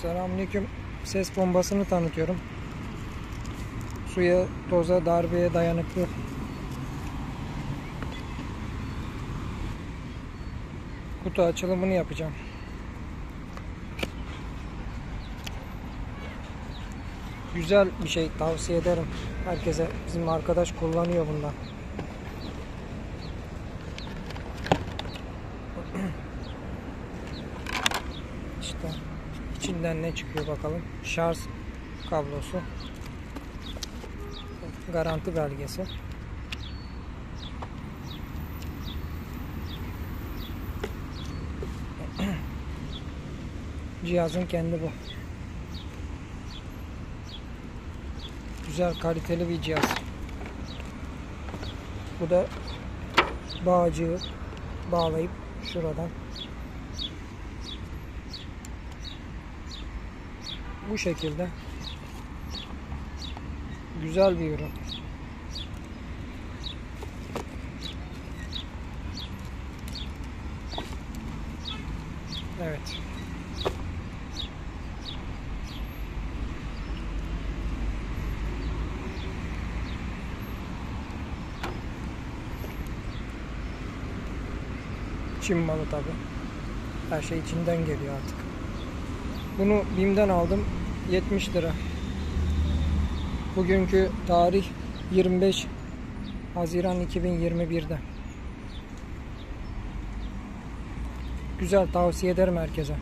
Selamünaleyküm. Ses bombasını tanıtıyorum. Suya, toza, darbeye dayanıklı. Kutu açılımını yapacağım. Güzel bir şey, tavsiye ederim herkese. Bizim arkadaş kullanıyor bundan. İşte içinden ne çıkıyor bakalım. Şarj kablosu, garanti belgesi, cihazın kendi bu. Güzel, kaliteli bir cihaz. Bu da bağcığı bağlayıp şuradan bu şekilde güzel bir ürün. Evet. Çin malı tabi. Her şey içinden geliyor artık. Bunu BİM'den aldım. 70 lira. Bugünkü tarih 25 Haziran 2021'de. Güzel, tavsiye ederim herkese.